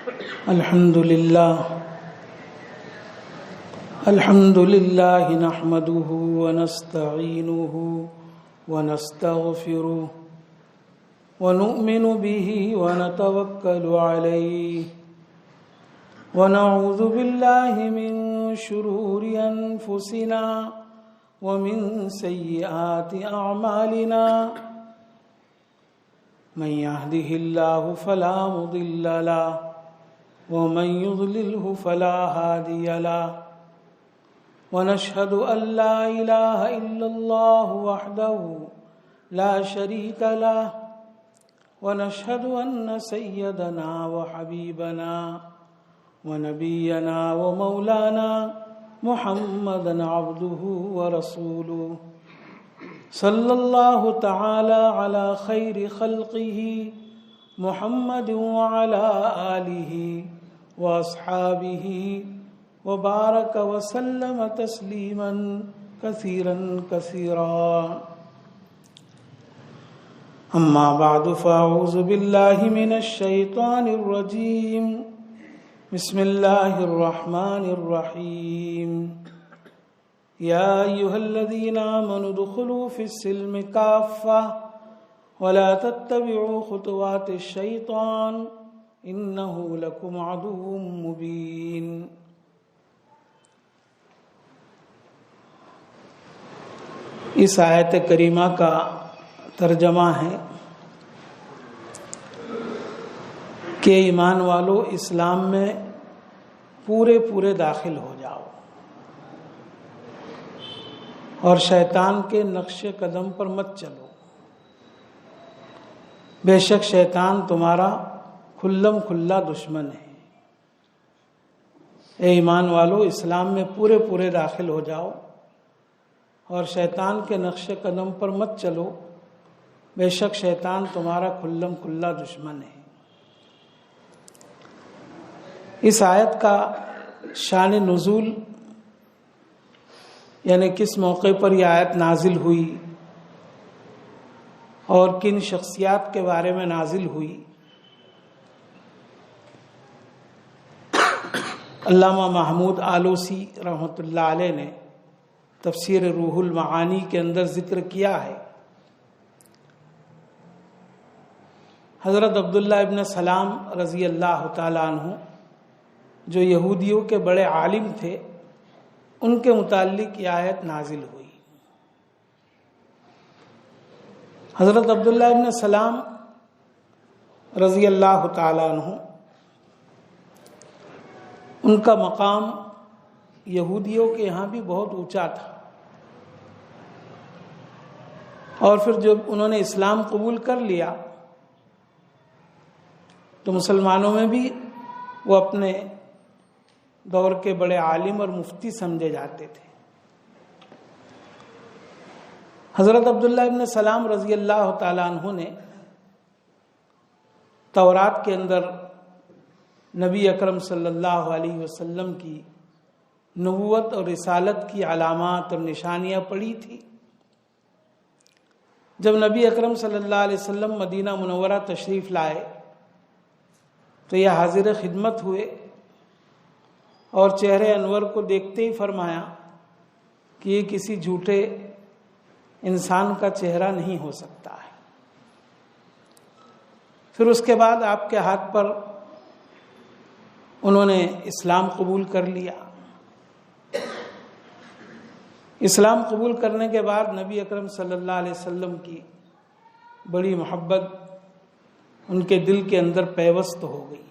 الحمد لله نحمده ونستعينه ونستغفره ونؤمن به ونتوكل عليه ونعوذ بالله من شرور أنفسنا ومن سيئات أعمالنا من يهده الله فلا مضل له ومن يضلله فلا هادي له ونشهد أن لا إله إلا الله وحده لا شريك له ونشهد أن سيدنا وحبيبنا ونبينا ومولانا محمدا عبده ورسوله صلى الله تعالى على خير خلقه محمد وعلى آله وأصحابه وبارك وسلم تسليما كثيرا كثيرا أما بعد فأعوذ بالله من الشيطان الرجيم بسم الله الرحمن الرحيم يا أيها الذين آمنوا ادخلوا في السلم كافة ولا تتبعوا خطوات الشيطان إنه لكم عدو مبين. اس آیت کریمہ کا ترجمہ ہے کہ ایمان والو اسلام میں پورے داخل ہو جاؤ اور شیطان کے نقش قدم پر مت چلو، بے شک شیطان تمہارا کھلم کھلا دشمن ہے۔ اے ایمان والو اسلام میں پورے داخل ہو جاؤ اور شیطان کے نقش قدم پر مت چلو، بے شک شیطان تمہارا کھلم کھلا دشمن ہے۔ اس آیت کا شان نزول یعنی کس موقع پر یہ آیت نازل ہوئی اور کن شخصیات کے بارے میں نازل ہوئی، علامہ محمود آلوسی رحمۃ اللہ علیہ نے تفسیر روح المعانی کے اندر ذکر کیا ہے۔ حضرت عبداللہ ابن سلام رضی اللہ تعالیٰ عنہ جو یہودیوں کے بڑے عالم تھے، ان کے متعلق یہ آیت نازل ہوئی۔ حضرت عبداللہ ابن سلام رضی اللہ تعالیٰ عنہ ان کا مقام یہودیوں کے یہاں بھی بہت اونچا تھا، اور پھر جب انہوں نے اسلام قبول کر لیا تو مسلمانوں میں بھی وہ اپنے دور کے بڑے عالم اور مفتی سمجھے جاتے تھے۔ حضرت عبداللہ ابن سلام رضی اللہ تعالیٰ عنہ نے تورات کے اندر نبی اکرم صلی اللہ علیہ وسلم کی نبوت اور رسالت کی علامات اور نشانیاں پڑھی تھی۔ جب نبی اکرم صلی اللہ علیہ وسلم مدینہ منورہ تشریف لائے تو یہ حاضر خدمت ہوئے اور چہرے انور کو دیکھتے ہی فرمایا کہ یہ کسی جھوٹے انسان کا چہرہ نہیں ہو سکتا ہے۔ پھر اس کے بعد آپ کے ہاتھ پر انہوں نے اسلام قبول کر لیا۔ اسلام قبول کرنے کے بعد نبی اکرم صلی اللہ علیہ وسلم کی بڑی محبت ان کے دل کے اندر پیوست ہو گئی،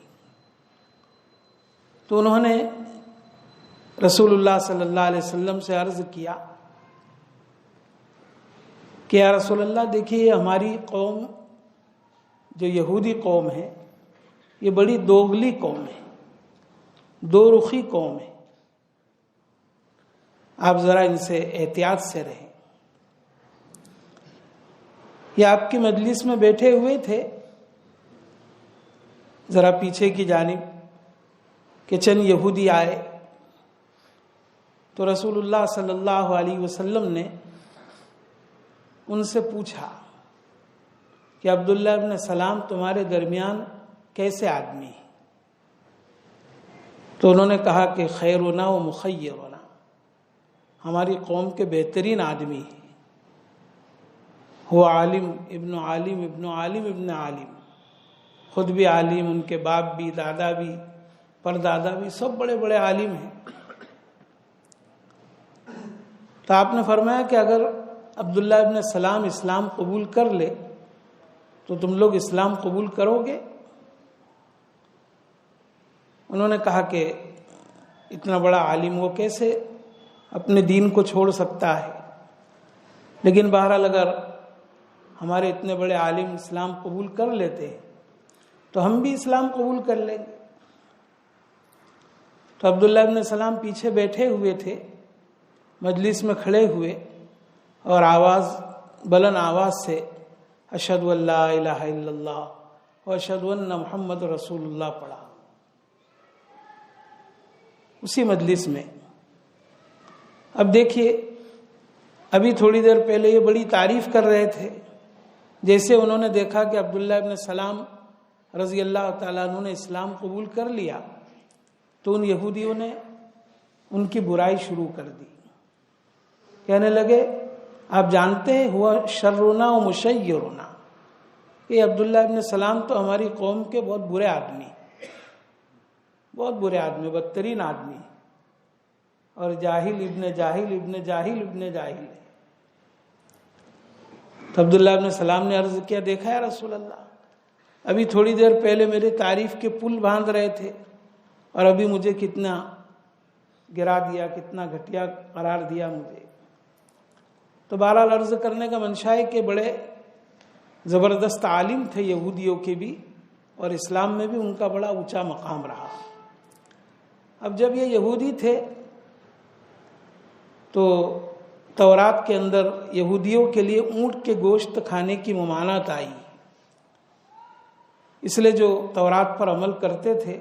تو انہوں نے رسول اللہ صلی اللہ علیہ وسلم سے عرض کیا کہ یا رسول اللہ دیکھیے ہماری قوم جو یہودی قوم ہے یہ بڑی دوگلی قوم ہے، دو رخی قوم ہے، آپ ذرا ان سے احتیاط سے رہیں۔ یہ آپ کی مجلس میں بیٹھے ہوئے تھے، ذرا پیچھے کی جانب کہ چند یہودی آئے تو رسول اللہ صلی اللہ علیہ وسلم نے ان سے پوچھا کہ عبداللہ ابن سلام تمہارے درمیان کیسے آدمی ہے؟ تو انہوں نے کہا کہ خیرنا و مخیرنا، ہماری قوم کے بہترین آدمی ہے، وہ عالم ابن عالم ابن عالم ابن عالم، خود بھی عالم، ان کے باپ بھی، دادا بھی، پردادا بھی، سب بڑے بڑے عالم ہیں۔ تو آپ نے فرمایا کہ اگر عبداللہ ابن سلام اسلام قبول کر لے تو تم لوگ اسلام قبول کرو گے؟ انہوں نے کہا کہ اتنا بڑا عالم وہ کیسے اپنے دین کو چھوڑ سکتا ہے، لیکن بہرحال اگر ہمارے اتنے بڑے عالم اسلام قبول کر لیتے تو ہم بھی اسلام قبول کر لیں گے۔ تو عبداللہ ابن سلام پیچھے بیٹھے ہوئے تھے، مجلس میں کھڑے ہوئے اور بلند آواز سے اشہد ان لا الہ الا اللہ و اشہد ان محمد رسول اللہ پڑھا۔ اسی مجلس میں اب دیکھیے، ابھی تھوڑی دیر پہلے یہ بڑی تعریف کر رہے تھے، جیسے انہوں نے دیکھا کہ عبداللہ ابن سلام رضی اللہ تعالیٰ عنہ نے اسلام قبول کر لیا تو ان یہودیوں نے ان کی برائی شروع کر دی، کہنے لگے آپ جانتے ہیں ہوا شرنا و مشیرنا، کہ عبداللہ ابن سلام تو ہماری قوم کے بہت برے آدمی، بہت برے آدمی، بدترین آدمی، اور جاہل ابن جاہل ابن جاہل ابن جاہل ہے۔ تو عبداللہ ابن سلام نے عرض کیا، دیکھا ہے رسول اللہ، ابھی تھوڑی دیر پہلے میری تعریف کے پل باندھ رہے تھے اور ابھی مجھے کتنا گرا دیا، کتنا گھٹیا قرار دیا مجھے۔ تو بہرحال عرض کرنے کا منشا ہے کہ بڑے زبردست عالم تھے یہودیوں کے بھی، اور اسلام میں بھی ان کا بڑا اونچا مقام رہا۔ اب جب یہ یہودی تھے تو تورات کے اندر یہودیوں کے لیے اونٹ کے گوشت کھانے کی ممانعت آئی، اس لیے جو تورات پر عمل کرتے تھے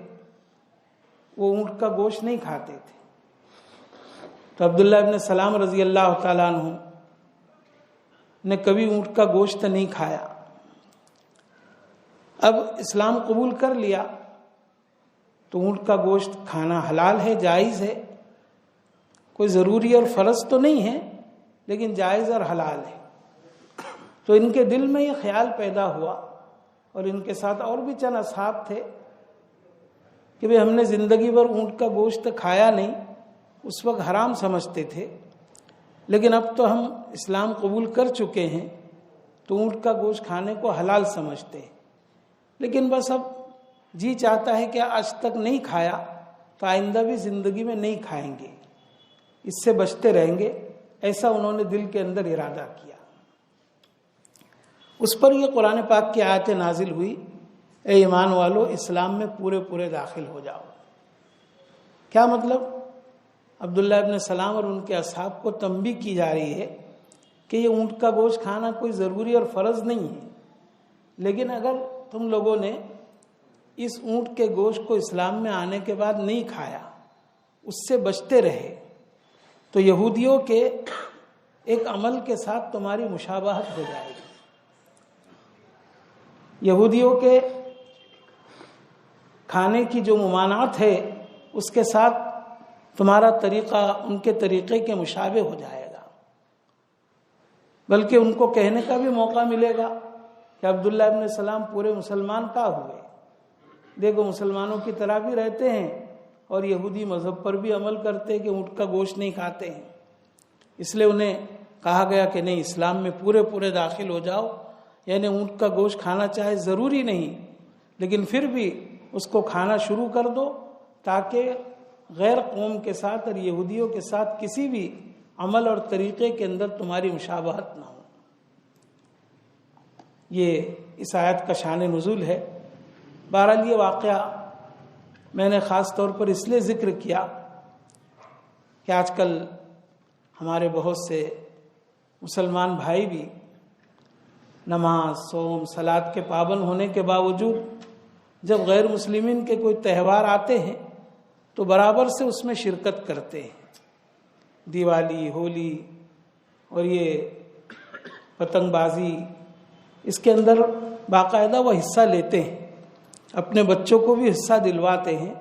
وہ اونٹ کا گوشت نہیں کھاتے تھے۔ تو عبداللہ ابن سلام رضی اللہ تعالیٰ عنہ نے کبھی اونٹ کا گوشت نہیں کھایا۔ اب اسلام قبول کر لیا تو اونٹ کا گوشت کھانا حلال ہے، جائز ہے، کوئی ضروری اور فرض تو نہیں ہے، لیکن جائز اور حلال ہے۔ تو ان کے دل میں یہ خیال پیدا ہوا، اور ان کے ساتھ اور بھی چند اصحاب تھے کہ بھئی ہم نے زندگی بھر اونٹ کا گوشت کھایا نہیں، اس وقت حرام سمجھتے تھے، لیکن اب تو ہم اسلام قبول کر چکے ہیں تو اونٹ کا گوشت کھانے کو حلال سمجھتے ہیں، لیکن بس اب جی چاہتا ہے کہ آج تک نہیں کھایا تو آئندہ بھی زندگی میں نہیں کھائیں گے، اس سے بچتے رہیں گے، ایسا انہوں نے دل کے اندر ارادہ کیا۔ اس پر یہ قرآن پاک کی آیت نازل ہوئی، اے ایمان والو اسلام میں پورے پورے داخل ہو جاؤ۔ کیا مطلب؟ عبداللہ ابن سلام اور ان کے اصحاب کو تنبیہ کی جا رہی ہے کہ یہ اونٹ کا گوشت کھانا کوئی ضروری اور فرض نہیں ہے، لیکن اگر تم لوگوں نے اس اونٹ کے گوشت کو اسلام میں آنے کے بعد نہیں کھایا، اس سے بچتے رہے، تو یہودیوں کے ایک عمل کے ساتھ تمہاری مشابہت ہو جائے گی۔ یہودیوں کے کھانے کی جو ممانعت ہے اس کے ساتھ تمہارا طریقہ ان کے طریقے کے مشابہ ہو جائے گا، بلکہ ان کو کہنے کا بھی موقع ملے گا کہ عبداللہ ابن سلام پورے مسلمان کا ہوئے، دیکھو مسلمانوں کی طرح بھی رہتے ہیں اور یہودی مذہب پر بھی عمل کرتے ہیں کہ اونٹ کا گوشت نہیں کھاتے ہیں۔ اس لیے انہیں کہا گیا کہ نہیں، اسلام میں پورے پورے داخل ہو جاؤ، یعنی اونٹ کا گوشت کھانا چاہے ضروری نہیں، لیکن پھر بھی اس کو کھانا شروع کر دو تاکہ غیر قوم کے ساتھ اور یہودیوں کے ساتھ کسی بھی عمل اور طریقے کے اندر تمہاری مشابہت نہ ہو۔ یہ اس آیت کا شان نزول ہے۔ بہرحال یہ واقعہ میں نے خاص طور پر اس لیے ذکر کیا کہ آج کل ہمارے بہت سے مسلمان بھائی بھی نماز، صوم، صلاۃ کے پابند ہونے کے باوجود جب غیر مسلمین کے کوئی تہوار آتے ہیں تو برابر سے اس میں شرکت کرتے ہیں۔ دیوالی، ہولی اور یہ پتنگ بازی، اس کے اندر باقاعدہ وہ حصہ لیتے ہیں، اپنے بچوں کو بھی حصہ دلواتے ہیں۔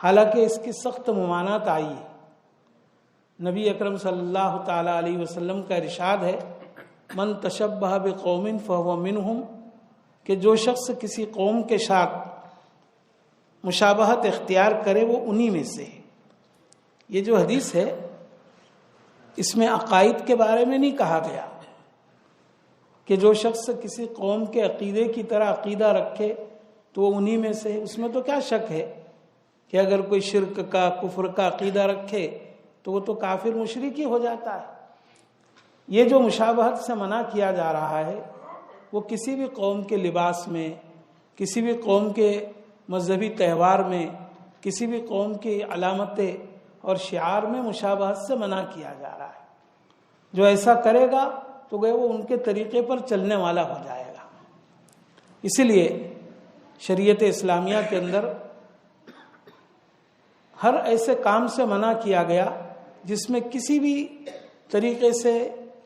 حالانکہ اس کی سخت ممانعت آئی ہے۔ نبی اکرم صلی اللہ تعالی علیہ وسلم کا ارشاد ہے، من تشبہ بقوم فہو منہم، کہ جو شخص کسی قوم کے ساتھ مشابہت اختیار کرے وہ انہی میں سے ہے۔ یہ جو حدیث ہے اس میں عقائد کے بارے میں نہیں کہا گیا کہ جو شخص کسی قوم کے عقیدے کی طرح عقیدہ رکھے تو وہ انہی میں سے ہے۔ اس میں تو کیا شک ہے کہ اگر کوئی شرک کا کفر کا عقیدہ رکھے تو وہ تو کافر مشرک ہی ہو جاتا ہے۔ یہ جو مشابہت سے منع کیا جا رہا ہے وہ کسی بھی قوم کے لباس میں، کسی بھی قوم کے مذہبی تہوار میں، کسی بھی قوم کی علامتیں اور شعار میں مشابہت سے منع کیا جا رہا ہے۔ جو ایسا کرے گا تو گئے وہ ان کے طریقے پر چلنے والا ہو جائے گا۔ اسی لیے شریعت اسلامیہ کے اندر ہر ایسے کام سے منع کیا گیا جس میں کسی بھی طریقے سے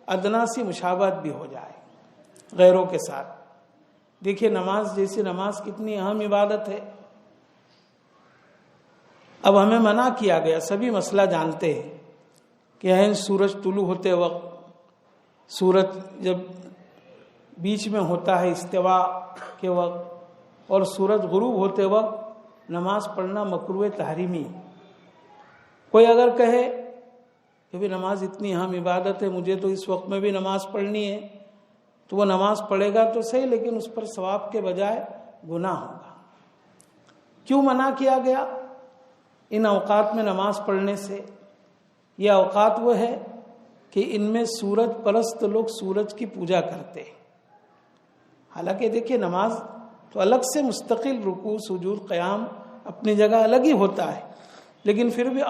ادنا سی مشابہت بھی ہو جائے غیروں کے ساتھ۔ دیکھیے نماز جیسی نماز کتنی اہم عبادت ہے، اب ہمیں منع کیا گیا، سبھی مسئلہ جانتے ہیں کہ عین سورج طلوع ہوتے وقت، سورج جب بیچ میں ہوتا ہے استوا کے وقت، اور سورج غروب ہوتے وقت نماز پڑھنا مکروہ تحریمی۔ کوئی اگر کہے کہ بھی نماز اتنی اہم عبادت ہے، مجھے تو اس وقت میں بھی نماز پڑھنی ہے، تو وہ نماز پڑھے گا تو صحیح، لیکن اس پر ثواب کے بجائے گناہ ہوگا۔ کیوں منع کیا گیا ان اوقات میں نماز پڑھنے سے؟ یہ اوقات وہ ہے کہ ان میں سورج پرست لوگ سورج کی پوجا کرتے ہیں۔ حالانکہ دیکھیے نماز تو الگ سے مستقل رکوع سجود قیام اپنی جگہ الگ ہی ہوتا ہے، لیکن پھر بھی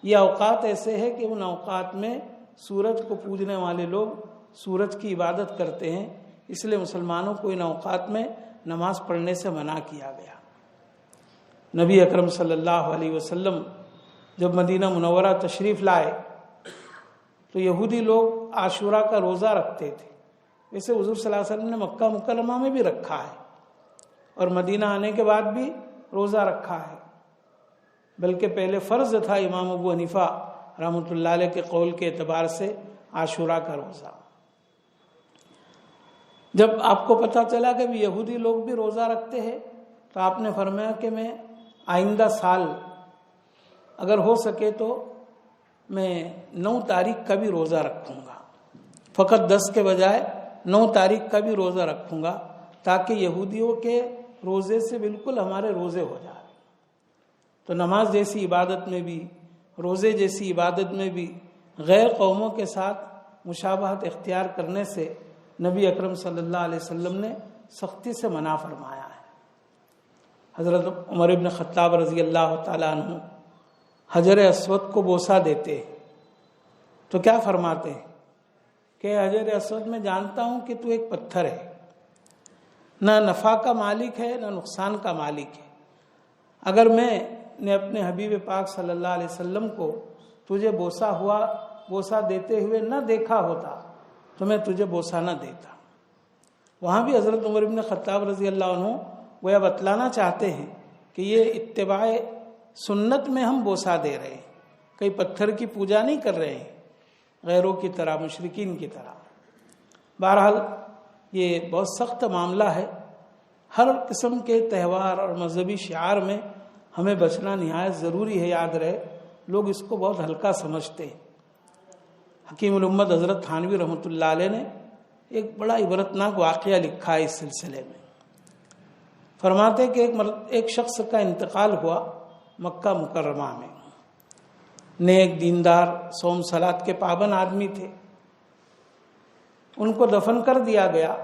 یہ اوقات ایسے ہیں کہ ان اوقات میں سورج کو پوجنے والے لوگ سورج کی عبادت کرتے ہیں، اس لیے مسلمانوں کو ان اوقات میں نماز پڑھنے سے منع کیا گیا۔ نبی اکرم صلی اللہ علیہ وسلم جب مدینہ منورہ تشریف لائے تو یہودی لوگ عاشورہ کا روزہ رکھتے تھے۔ ویسے حضور صلی اللہ علیہ وسلم نے مکہ مکرمہ میں بھی رکھا ہے اور مدینہ آنے کے بعد بھی روزہ رکھا ہے، بلکہ پہلے فرض تھا امام ابو حنیفہ رحمۃ اللہ علیہ کے قول کے اعتبار سے عاشورہ کا روزہ۔ جب آپ کو پتہ چلا کہ بھی یہودی لوگ بھی روزہ رکھتے ہیں تو آپ نے فرمایا کہ میں آئندہ سال اگر ہو سکے تو میں 9 تاریخ کا بھی روزہ رکھوں گا، فقط 10 کے بجائے 9 تاریخ کا بھی روزہ رکھوں گا، تاکہ یہودیوں کے روزے سے بالکل ہمارے روزے ہو جائیں۔ تو نماز جیسی عبادت میں بھی، روزے جیسی عبادت میں بھی غیر قوموں کے ساتھ مشابہت اختیار کرنے سے نبی اکرم صلی اللہ علیہ وسلم نے سختی سے منع فرمایا ہے۔ حضرت عمر ابن خطاب رضی اللہ تعالیٰ عنہ حجر اسود کو بوسہ دیتے تو کیا فرماتے ہیں کہ حجر اسود میں جانتا ہوں کہ تو ایک پتھر ہے، نہ نفع کا مالک ہے نہ نقصان کا مالک ہے۔ اگر میں نے اپنے حبیب پاک صلی اللہ علیہ وسلم کو تجھے بوسہ دیتے ہوئے نہ دیکھا ہوتا تو میں تجھے بوسہ نہ دیتا۔ وہاں بھی حضرت عمر ابن خطاب رضی اللہ عنہ وہ یہ بتلانا چاہتے ہیں کہ یہ اتباع سنت میں ہم بوسہ دے رہے ہیں، کئی پتھر کی پوجا نہیں کر رہے ہیں غیروں کی طرح، مشرکین کی طرح۔ بہرحال یہ بہت سخت معاملہ ہے، ہر قسم کے تہوار اور مذہبی شعار میں ہمیں بچنا نہایت ضروری ہے۔ یاد رہے لوگ اس کو بہت ہلکا سمجھتے ہیں۔ حکیم الامت حضرت تھانوی رحمۃ اللہ علیہ نے ایک بڑا عبرتناک واقعہ لکھا ہے اس سلسلے میں۔ فرماتے کہ ایک شخص کا انتقال ہوا مکہ مکرمہ میں، نیک دیندار صوم صلات کے پابند آدمی تھے، ان کو دفن کر دیا گیا۔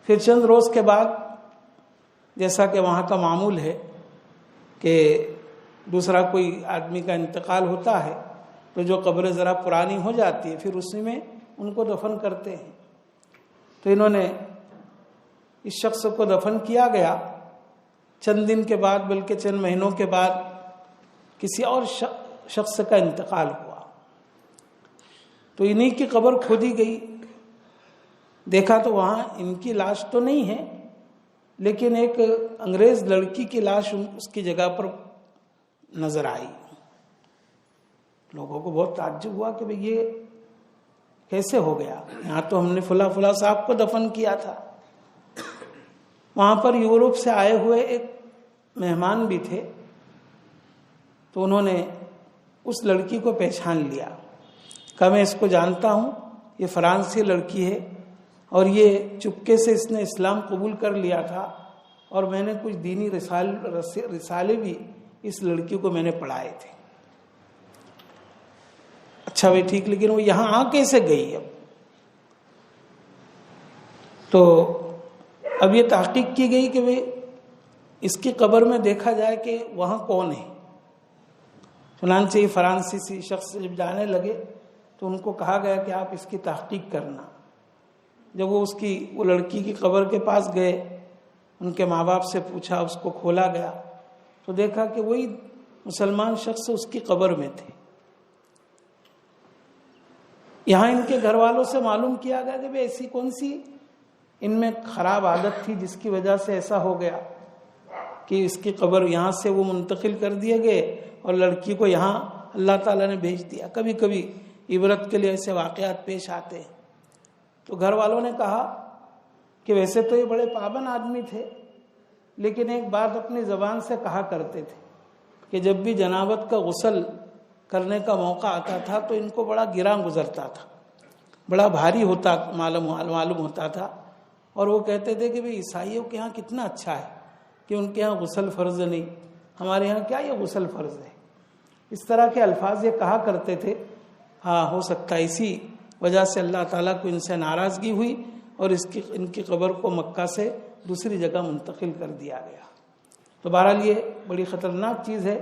پھر چند روز کے بعد جیسا کہ وہاں کا معمول ہے کہ دوسرا کوئی آدمی کا انتقال ہوتا ہے تو جو قبر ذرا پرانی ہو جاتی ہے پھر اسی میں ان کو دفن کرتے ہیں۔ تو انہوں نے اس شخص کو دفن کیا گیا۔ چند دن کے بعد بلکہ چند مہینوں کے بعد کسی اور شخص کا انتقال ہوا تو انہی کی قبر کھودی گئی۔ دیکھا تو وہاں ان کی لاش تو نہیں ہے، لیکن ایک انگریز لڑکی کی لاش اس کی جگہ پر نظر آئی. لوگوں کو بہت تعجب ہوا کہ بھئی یہ کیسے ہو گیا، یہاں تو ہم نے فلاں صاحب کو دفن کیا تھا. وہاں پر یورپ سے آئے ہوئے ایک مہمان بھی تھے، تو انہوں نے اس لڑکی کو پہچان لیا. کہا میں اس کو جانتا ہوں، یہ فرانسی لڑکی ہے اور یہ چپکے سے اس نے اسلام قبول کر لیا تھا، اور میں نے کچھ دینی رسالے بھی اس لڑکی کو میں نے پڑھائے تھے. اچھا بھائی ٹھیک، لیکن وہ یہاں آ کیسے گئی؟ اب یہ تحقیق کی گئی کہ بھئی اس کی قبر میں دیکھا جائے کہ وہاں کون ہے. چنانچہ یہ فرانسیسی شخص جب جانے لگے تو ان کو کہا گیا کہ آپ اس کی تحقیق کرنا. جب وہ لڑکی کی قبر کے پاس گئے، ان کے ماں باپ سے پوچھا، اس کو کھولا گیا تو دیکھا کہ وہی مسلمان شخص اس کی قبر میں تھے. یہاں ان کے گھر والوں سے معلوم کیا گیا کہ ایسی کون سی ان میں خراب عادت تھی جس کی وجہ سے ایسا ہو گیا کہ اس کی قبر یہاں سے وہ منتقل کر دیے گئے اور لڑکی کو یہاں اللہ تعالیٰ نے بھیج دیا. کبھی کبھی عبرت کے لیے ایسے واقعات پیش آتے ہیں. تو گھر والوں نے کہا کہ ویسے تو یہ بڑے پابند آدمی تھے، لیکن ایک بات اپنی زبان سے کہا کرتے تھے کہ جب بھی جنابت کا غسل کرنے کا موقع آتا تھا تو ان کو بڑا گراں گزرتا تھا، بڑا بھاری ہوتا معلوم ہوتا تھا. اور وہ کہتے تھے کہ عیسائیوں کے ہاں کتنا اچھا ہے کہ ان کے ہاں غسل فرض نہیں، ہمارے ہاں کیا یہ غسل فرض ہے. اس طرح کے الفاظ یہ کہا کرتے تھے. ہاں ہو سکتا ہے اسی وجہ سے اللہ تعالیٰ کو ان سے ناراضگی ہوئی اور ان کی قبر کو مکہ سے دوسری جگہ منتقل کر دیا گیا. تو بہرحال یہ بڑی خطرناک چیز ہے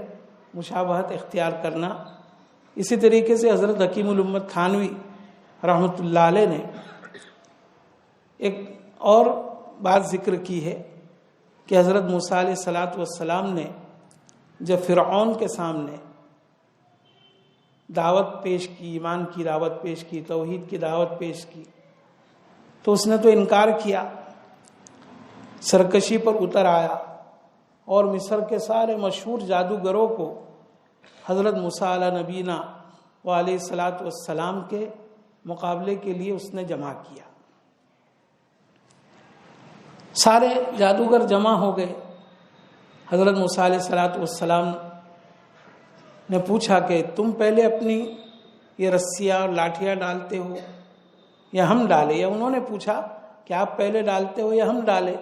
مشابہت اختیار کرنا. اسی طریقے سے حضرت حکیم الامت تھانوی رحمۃ اللہ علیہ نے ایک اور بات ذکر کی ہے کہ حضرت موسیٰ علیہ السلام نے جب فرعون کے سامنے دعوت پیش کی، ایمان کی دعوت پیش کی، توحید کی دعوت پیش کی، تو اس نے تو انکار کیا، سرکشی پر اتر آیا اور مصر کے سارے مشہور جادوگروں کو حضرت موسیٰ علیہ نبینا و علیہ السلام کے مقابلے کے لیے اس نے جمع کیا. سارے جادوگر جمع ہو گئے. حضرت موسیٰ علیہ السلام نے پوچھا کہ تم پہلے اپنی یہ رسیاں اور لاٹھیاں ڈالتے ہو یا ہم ڈالے؟ یا انہوں نے پوچھا کہ آپ پہلے ڈالتے ہو یا ہم ڈالے؟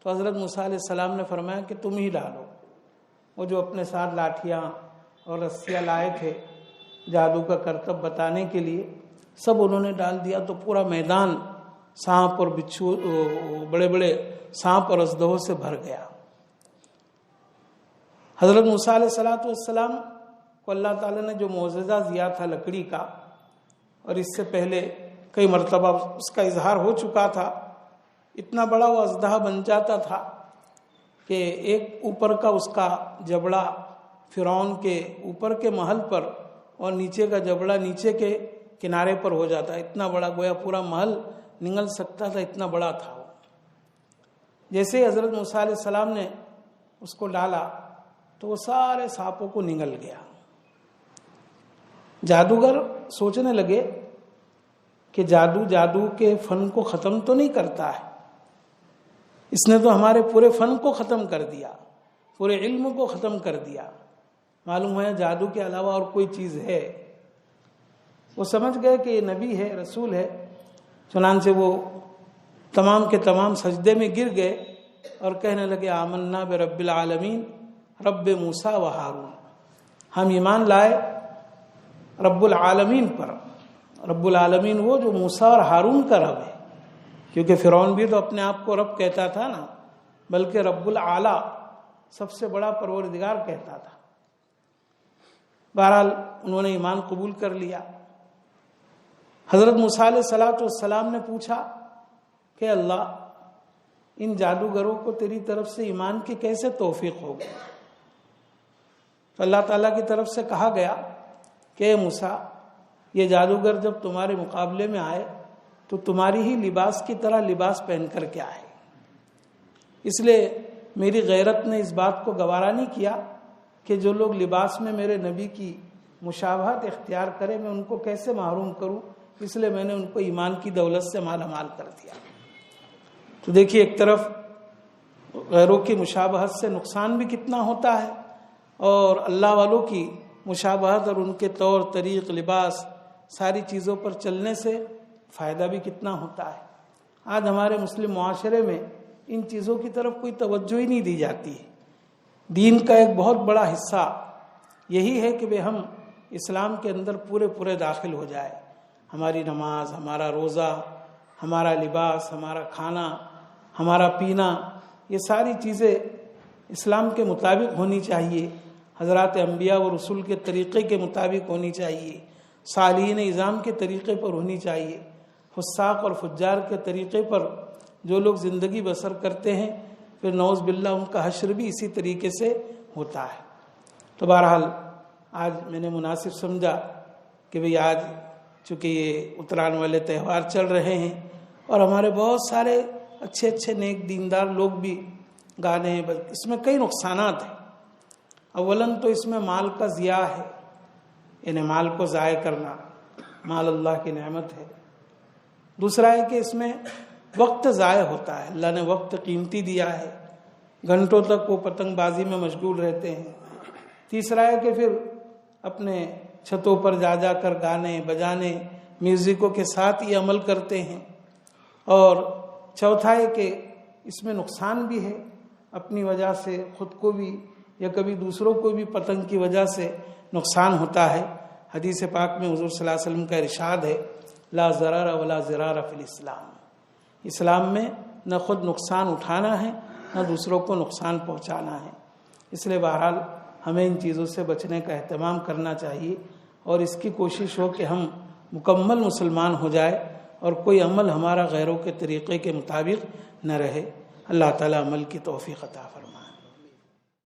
تو حضرت موسیٰ علیہ السلام نے فرمایا کہ تم ہی ڈالو. وہ جو اپنے ساتھ لاٹھیاں اور رسیاں لائے تھے جادو کا کرتب بتانے کے لیے، سب انہوں نے ڈال دیا. تو پورا میدان سانپ اور بچھو، بڑے بڑے سانپ اور اژدہوں سے بھر گیا. حضرت موسیٰ علیہ السلام کو اللہ تعالیٰ نے جو معجزہ دیا تھا لکڑی کا، اور اس سے پہلے کئی مرتبہ اس کا اظہار ہو چکا تھا، اتنا بڑا وہ اژدہا بن جاتا تھا کہ ایک اوپر کا اس کا جبڑا فرعون کے اوپر کے محل پر اور نیچے کا جبڑا نیچے کے کنارے پر ہو جاتا. اتنا بڑا، گویا پورا محل نگل سکتا تھا، اتنا بڑا تھا وہ. جیسے ہی حضرت موسیٰ علیہ السلام نے اس کو ڈالا تو وہ سارے سانپوں کو نگل گیا. جادوگر سوچنے لگے کہ جادو کے فن کو ختم تو نہیں کرتا ہے، اس نے تو ہمارے پورے فن کو ختم کر دیا، پورے علم کو ختم کر دیا. معلوم ہے جادو کے علاوہ اور کوئی چیز ہے. وہ سمجھ گئے کہ یہ نبی ہے، رسول ہے. چنانچہ وہ تمام کے تمام سجدے میں گر گئے اور کہنے لگے آمنا برب العالمین رب موسیٰ و ہارون. ہم ایمان لائے رب العالمین پر. رب العالمین وہ جو موسیٰ اور ہارون کا رب ہے، کیونکہ فرعون بھی تو اپنے آپ کو رب کہتا تھا نا، بلکہ رب العالی سب سے بڑا پروردگار کہتا تھا. بہرحال انہوں نے ایمان قبول کر لیا. حضرت موسیٰ علیہ السلام نے پوچھا کہ اللہ، ان جادوگروں کو تیری طرف سے ایمان کی کیسے توفیق ہو گئی؟ تو اللہ تعالیٰ کی طرف سے کہا گیا کہ اے موسیٰ، یہ جادوگر جب تمہارے مقابلے میں آئے تو تمہاری ہی لباس کی طرح لباس پہن کر کے آئے. اس لیے میری غیرت نے اس بات کو گوارا نہیں کیا کہ جو لوگ لباس میں میرے نبی کی مشابہت اختیار کرے میں ان کو کیسے محروم کروں، اس لیے میں نے ان کو ایمان کی دولت سے مالا مال کر دیا۔ تو دیکھیے ایک طرف غیروں کی مشابہت سے نقصان بھی کتنا ہوتا ہے، اور اللہ والوں کی مشابہت اور ان کے طور طریق لباس ساری چیزوں پر چلنے سے فائدہ بھی کتنا ہوتا ہے۔ آج ہمارے مسلم معاشرے میں ان چیزوں کی طرف کوئی توجہ ہی نہیں دی جاتی ہے۔ دین کا ایک بہت بڑا حصہ یہی ہے کہ ہم اسلام کے اندر پورے داخل ہو جائے۔ ہماری نماز، ہمارا روزہ، ہمارا لباس، ہمارا کھانا، ہمارا پینا، یہ ساری چیزیں اسلام کے مطابق ہونی چاہیے، حضرات انبیاء و رسول کے طریقے کے مطابق ہونی چاہیے، صالحین اعظام کے طریقے پر ہونی چاہیے۔ فساق اور فجار کے طریقے پر جو لوگ زندگی بسر کرتے ہیں پھر نعوذ باللہ ان کا حشر بھی اسی طریقے سے ہوتا ہے۔ تو بہرحال آج میں نے مناسب سمجھا کہ بھئی آج چونکہ یہ اتران والے تہوار چل رہے ہیں اور ہمارے بہت سارے اچھے نیک دیندار لوگ بھی گانے ہیں، اس میں کئی نقصانات ہیں۔ اولاً تو اس میں مال کا ضیاع ہے، یعنی مال کو ضائع کرنا، مال اللہ کی نعمت ہے۔ دوسرا ہے کہ اس میں وقت ضائع ہوتا ہے، اللہ نے وقت قیمتی دیا ہے، گھنٹوں تک وہ پتنگ بازی میں مشغول رہتے ہیں۔ تیسرا ہے کہ پھر اپنے چھتوں پر جا کر گانے بجانے میوزکوں کے ساتھ یہ عمل کرتے ہیں۔ اور چوتھا ہے کہ اس میں نقصان بھی ہے، اپنی وجہ سے خود کو بھی یا کبھی دوسروں کو بھی پتنگ کی وجہ سے نقصان ہوتا ہے۔ حدیث پاک میں حضور صلی اللہ علیہ وسلم کا ارشاد ہے، لا ضرر ولا ضرار فی الاسلام، اسلام میں نہ خود نقصان اٹھانا ہے نہ دوسروں کو نقصان پہنچانا ہے۔ اس لیے بہرحال ہمیں ان چیزوں سے بچنے کا اہتمام کرنا چاہیے اور اس کی کوشش ہو کہ ہم مکمل مسلمان ہو جائے اور کوئی عمل ہمارا غیروں کے طریقے کے مطابق نہ رہے۔ اللہ تعالیٰ عمل کی توفیق عطا فرمائے۔